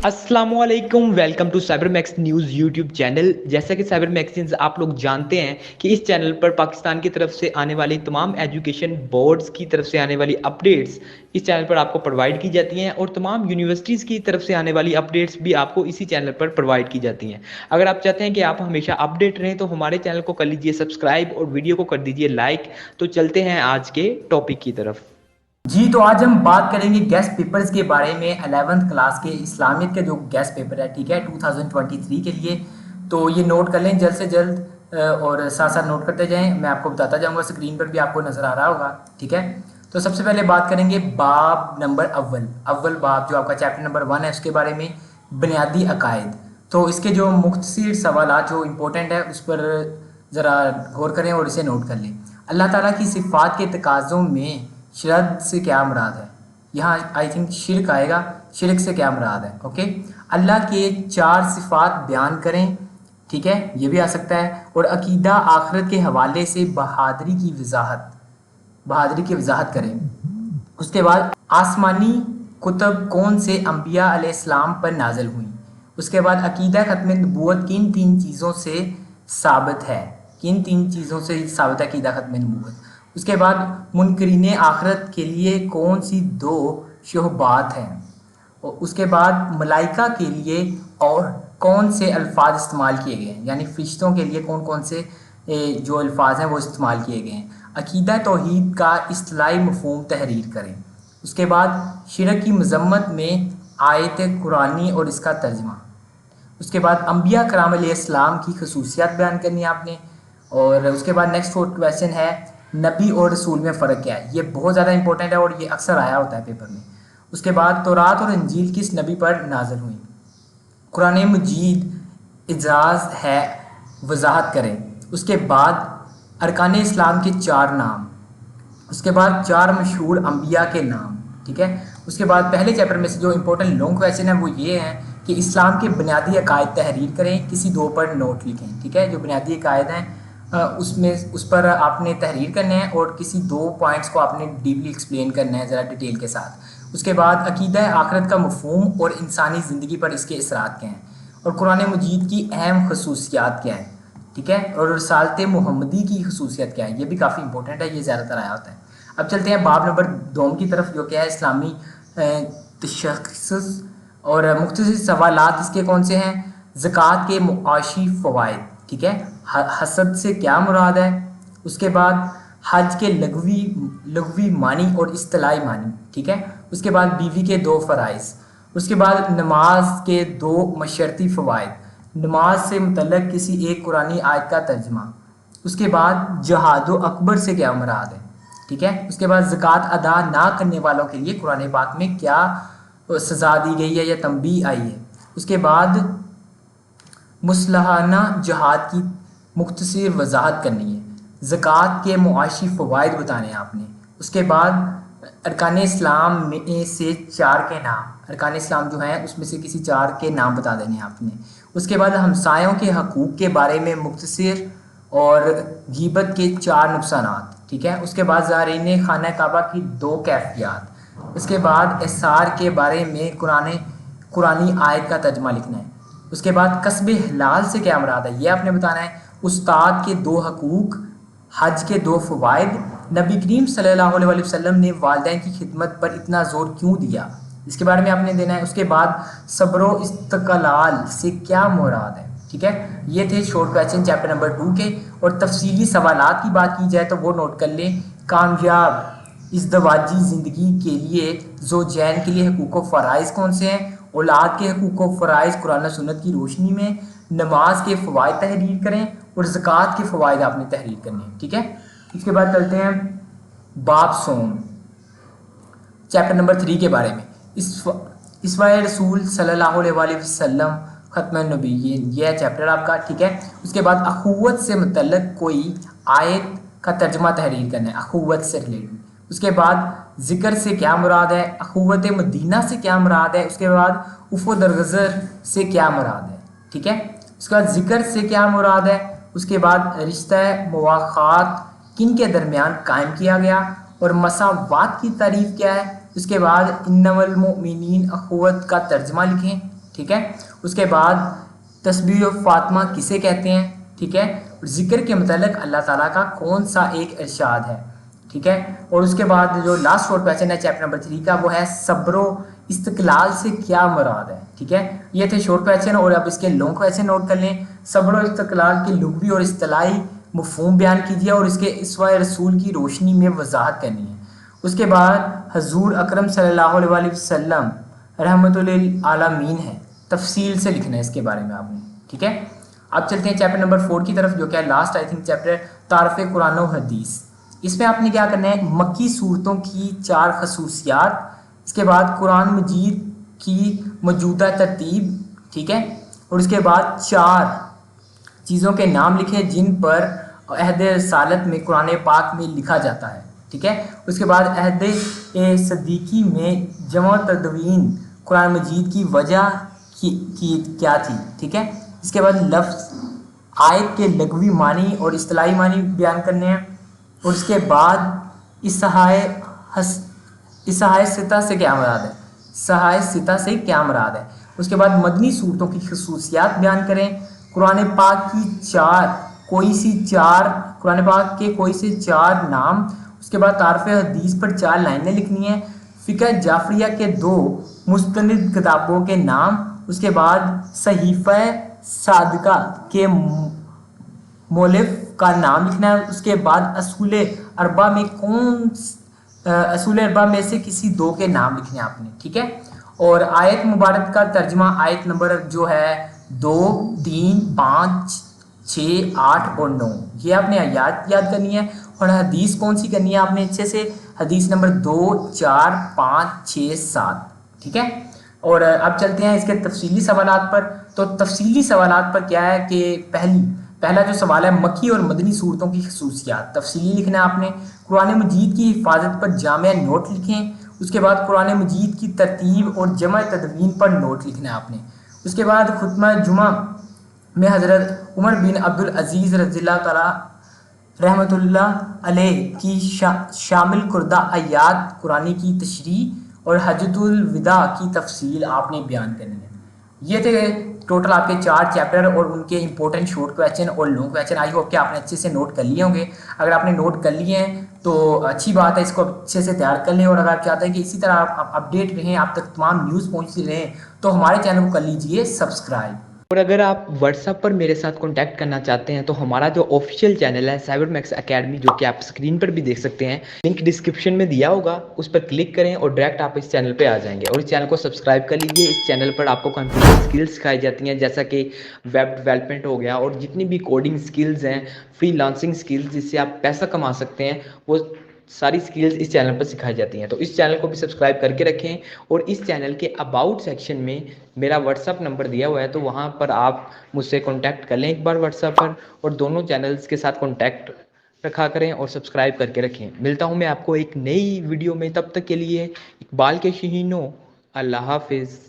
अस्सलामुअलैकुम, welcome to cyber max news YouTube channel. जैसा कि साइबर मैगजीन्स आप लोग जानते हैं कि इस चैनल पर पाकिस्तान की तरफ से आने वाली तमाम एजुकेशन बोर्ड्स की तरफ से आने वाली अपडेट्स इस चैनल पर आपको प्रोवाइड की जाती हैं और तमाम यूनिवर्सिटीज़ की तरफ से आने वाली अपडेट्स भी आपको इसी चैनल पर प्रोवाइड की जाती हैं। अगर आप चाहते हैं कि आप हमेशा अपडेट रहें तो हमारे चैनल को कर लीजिए सब्सक्राइब और वीडियो को कर दीजिए लाइक। तो चलते हैं आज के टॉपिक की तरफ। जी, तो आज हम बात करेंगे गेस्ट पेपर्स के बारे में। 11th क्लास के इस्लामिक के जो गेस्ट पेपर है, ठीक है, 2023 के लिए। तो ये नोट कर लें जल्द से जल्द और साथ साथ नोट करते जाएं। मैं आपको बताता जाऊंगा, स्क्रीन पर भी आपको नज़र आ रहा होगा, ठीक है। तो सबसे पहले बात करेंगे बाब नंबर अव्वल बाब जो आपका चैप्टर नंबर 1 है, उसके बारे में बुनियादी अकायद। तो इसके जो मुख्तसर सवाल जो इम्पोर्टेंट है उस पर ज़रा गौर करें और इसे नोट कर लें। अल्लाह ताला की सिफ़ात के तकाज़ों में शिरक से क्या मुराद है? यहाँ आई थिंक शिरक आएगा। शिरक से क्या मुराद है? ओके, अल्लाह के 4 सिफ़ात बयान करें, ठीक है, ये भी आ सकता है। और अकीदा आखिरत के हवाले से बहादुरी की वजाहत करें। उसके बाद आसमानी कुतब कौन से अंबिया अलैहिस्सलाम पर नाजिल हुई। उसके बाद अकीदा ख़त्म नबूवत किन 3 चीज़ों से साबित है? किन 3 चीज़ों से साबित है अकीदा ख़त्म नबूवत? उसके बाद मुनकरीन आखिरत के लिए कौन सी 2 शुहबात हैं? और उसके बाद मलाइका के लिए और कौन से अल्फाज इस्तेमाल किए गए हैं, यानी फ़रिश्तों के लिए कौन कौन से जो अल्फाज हैं वो इस्तेमाल किए गए हैं। अकीदा तौहीद का इस्तिलाही मफ़हूम तहरीर करें। उसके बाद शिरक की मज़म्मत में आयत कुरानी और इसका तर्जमा। उसके बाद अंबिया कराम अलैहिस्सलाम की खसूसियात बयान करनी है आपने। और उसके बाद नेक्स्ट 4th क्वेश्चन है नबी और रसूल में फ़र्क क्या है। ये बहुत ज़्यादा इंपॉर्टेंट है और ये अक्सर आया होता है पेपर में। उसके बाद तौरात और इंजील किस नबी पर नाज़िल हुई। कुरान मजीद इजाज़ है, वजाहत करें। उसके बाद अरकान इस्लाम के 4 नाम। उसके बाद 4 मशहूर अंबिया के नाम, ठीक है। उसके बाद पहले चैप्टर में से जो इंपॉर्टेंट लॉन्ग क्वेश्चन है वो ये है कि इस्लाम के बुनियादी अकायद तहरीर करें, किसी 2 पर नोट लिखें, ठीक है। जो बुनियादी अकायद हैं उस पर आपने तहरीर करने हैं और किसी 2 पॉइंट्स को आपने डीपली एक्सप्लेन करना है ज़रा डिटेल के साथ। उसके बाद अकीदा आखिरत का मफ़हूम और इंसानी ज़िंदगी पर इसके असरात क्या हैं, और कुरान मजीद की अहम खसूसियात क्या हैं, ठीक है, और रसालत मुहम्मदी की खसूसियत क्या है। ये भी काफ़ी इंपॉर्टेंट है, ये ज़्यादातर आया होता है। अब चलते हैं बाब नंबर 2 की तरफ, जो क्या है इस्लामी तशख़्ख़ुस और मुख्तसर सवालात इसके कौन से हैं। ज़कात के मुआशी फ़वाइद, ठीक है, हसद से क्या मुराद है। उसके बाद हज के लघवी मानी और इस्तिलाही मानी, ठीक है। उसके बाद बीवी के 2 फ़राइज़। उसके बाद नमाज के 2 मशर्ती फ़वाइद, नमाज से मुतल्लक़ किसी एक कुरानी आयत का तर्जमा। उसके बाद जहादो अकबर से क्या मुराद है, ठीक है। उसके बाद ज़कात अदा ना करने वालों के लिए कुरान पाक में क्या सज़ा दी गई है या तंबीह आई है। उसके बाद मुसलहाना जहाद की मुख्तसर वजाहत करनी है। ज़कात के मुआशी फ़वाइद बताने हैं आपने। उसके बाद अरकान इस्लाम में से 4 के नाम, अरकान इस्लाम जो हैं उसमें से किसी 4 के नाम बता देने हैं आपने। उसके बाद हमसायों के हकूक़ के बारे में मुख्तसर और गीबत के 4 नुकसानात, ठीक है। उसके बाद ज़ारिन खाना काबा की 2 कैफियत। उसके बाद एसार के बारे में कुरानी आयत का तर्जमा लिखना है। उसके बाद कस्ब हलाल से क्या मुराद है, ये आपने बताना है। उस्ताद के 2 हकूक़, हज के 2 फ़वाइद, नबी करीम सल्लल्लाहु अलैहि वसल्लम ने वालिदैन की खिदमत पर इतना ज़ोर क्यों दिया, इसके बारे में आपने देना है। उसके बाद सब्र व इस्तक़लाल से क्या मुराद है, ठीक है। ये थे शॉर्ट क्वेश्चन चैप्टर नंबर 2 के। और तफसीली सवालात की बात की जाए तो वो नोट कर लें। कामयाब इज़्दवाजी ज़िंदगी के लिए ज़ौजैन के लिए हकूक़ व फ़राइज़ कौन से हैं। औलाद के हकूक़ व फ़राइज़ कुरान सुन्नत की रोशनी में। नमाज के फ़वाइद तहरीर करें और ज़कात के फ़वाइद आपने तहरीर करने हैं, ठीक है। इसके बाद चलते हैं बाब सोम चैप्टर नंबर 3 के बारे में। इसवाए रसूल सल्लल्लाहु अलैहि वसल्लम ख़त्म नबीय्यीन, यह चैप्टर आपका, ठीक है। उसके बाद अखुवत से मुतल्लक़ कोई आयत का तर्जमा तहरीर करना है, अखुवत से रिलेटेड। उसके बाद ज़िक्र से क्या मुराद है, अखुवत मदीना से क्या मुराद है। उसके बाद उफ़ो दरगज़र से क्या मुराद है, ठीक है। उसके बाद ज़िक्र से क्या मुराद है। उसके बाद रिश्ता मुवाख़ात किन के दरमियान कायम किया गया और मसावात की तारीफ़ क्या है। उसके बाद इन्नमल मोमिनीन अखुवत का तर्जमा लिखें, ٹھیک ہے. اس کے بعد تسبیح فاطمہ کسے کہتے ہیں, ٹھیک ہے, اور ذکر کے متعلق اللہ تعالیٰ کا کون سا ایک ارشاد ہے, ٹھیک ہے. اور اس کے بعد جو لاسٹ شورٹ کویشچن ہے چیپٹر نمبر 3 کا, وہ ہے صبر و استقلال سے کیا مراد ہے, ٹھیک ہے. یہ تھے شورٹ کویشچن, اور اب اس کے لانگ کویشچن نوٹ کر لیں. صبر و استقلال کی لغوی اور اصطلاحی مفہوم بیان کیجیے اور اس کے اسوہ رسول کی روشنی میں وضاحت کرنی ہے. اس کے بعد حضور اکرم صلی اللہ علیہ وآلہ وسلم رحمۃ للعالمین ہے, تفصیل سے لکھنا ہے اس کے بارے میں آپ نے, ٹھیک ہے. اب چلتے ہیں چیپٹر نمبر 4 کی طرف, جو کہ لاسٹ آئی تھنک چیپٹر تعارف قرآن و حدیث. اس میں آپ نے کیا کرنا ہے, مکی صورتوں کی 4 خصوصیات, اس کے بعد قرآن مجید کی موجودہ ترتیب, ٹھیک ہے, اور اس کے بعد 4 چیزوں کے نام لکھیں جن پر عہد رسالت میں قرآن پاک میں لکھا جاتا ہے, ٹھیک ہے. اس کے بعد عہد صدیقی میں جمع تدوین قرآن مجید کی وجہ کی کیا تھی, ٹھیک ہے. اس کے بعد لفظ آیت کے لغوی معنی اور اصطلاحی معنی بیان کرنے ہیں, اور اس کے بعد اصحاء ستہ سے کیا مراد ہے, صحاء ستہ سے کیا مراد ہے. اس کے بعد مدنی صورتوں کی خصوصیات بیان کریں, قرآن پاک کی قرآن پاک کے کوئی سے 4 نام, اس کے بعد تعارف حدیث پر 4 لائنیں لکھنی ہیں, فقہ جعفریہ کے 2 مستند کتابوں کے نام, اس کے بعد صحیفہ صادقہ کے مؤلف کا نام لکھنا ہے. اس کے بعد اصول اربعہ میں سے کسی 2 کے نام لکھنے ہیں آپ نے, ٹھیک ہے. اور آیت مبارک کا ترجمہ, آیت نمبر جو ہے 2, 3, 5, 6, 8 اور 9, یہ آپ نے یاد کرنی ہے. اور حدیث کون سی کرنی ہے آپ نے اچھے سے, حدیث نمبر 2, 4, 5, 6, 7, ٹھیک ہے. اور اب چلتے ہیں اس کے تفصیلی سوالات پر. تو تفصیلی سوالات پر کیا ہے کہ پہلا جو سوال ہے, مکی اور مدنی صورتوں کی خصوصیات, تفصیلی لکھنا ہے آپ نے. قرآن مجید کی حفاظت پر جامع نوٹ لکھیں. اس کے بعد قرآن مجید کی ترتیب اور جمع تدوین پر نوٹ لکھنا ہے آپ نے. اس کے بعد خطبہ جمعہ میں حضرت عمر بن عبدالعزیز رضی اللہ تعالیٰ رحمۃ اللہ علیہ کی شامل کردہ آیات قرآن کی تشریح اور حجۃ الوداع کی تفصیل آپ نے بیان کرنی ہے. یہ تھے ٹوٹل آپ کے 4 چیپٹر اور ان کے امپورٹنٹ شارٹ کویشچن اور لانگ کویشچن. آئی ہوپ کہ آپ نے اچھے سے نوٹ کر لیے ہوں گے. اگر آپ نے نوٹ کر لیے ہیں تو اچھی بات ہے, اس کو اچھے سے تیار کر لیں. اور اگر آپ چاہتے ہیں کہ اسی طرح آپ اپڈیٹ رہیں, آپ تک تمام نیوز پہنچتی رہیں, تو ہمارے چینل کو کر لیجئے سبسکرائب. اور اگر آپ واٹس ایپ پر میرے ساتھ کانٹیکٹ کرنا چاہتے ہیں تو ہمارا جو آفیشیل چینل ہے سائبر میکس اکیڈمی, جو کہ آپ اسکرین پر بھی دیکھ سکتے ہیں, لنک ڈسکرپشن میں دیا ہوگا, اس پر کلک کریں اور ڈائریکٹ آپ اس چینل پہ آ جائیں گے. اور اس چینل کو سبسکرائب کر لیجئے. اس چینل پر آپ کو کمپیوٹر اسکلز سکھائی جاتی ہیں, جیسا کہ ویب ڈیولپمنٹ ہو گیا, اور جتنی بھی کوڈنگ اسکلز ہیں, فری لانسنگ اسکلز جس سے آپ پیسہ کما سکتے ہیں, وہ ساری اسکلز اس چینل پر سکھائی جاتی ہیں. تو اس چینل کو بھی سبسکرائب کر کے رکھیں. اور اس چینل کے اباؤٹ سیکشن میں میرا واٹس ایپ نمبر دیا ہوا ہے, تو وہاں پر آپ مجھ سے کانٹیکٹ کر لیں ایک بار واٹس ایپ پر, اور دونوں چینلز کے ساتھ کانٹیکٹ رکھا کریں اور سبسکرائب کر کے رکھیں. ملتا ہوں میں آپ کو ایک نئی ویڈیو میں, تب تک کے لیے اقبال کے شہینوں, اللہ حافظ.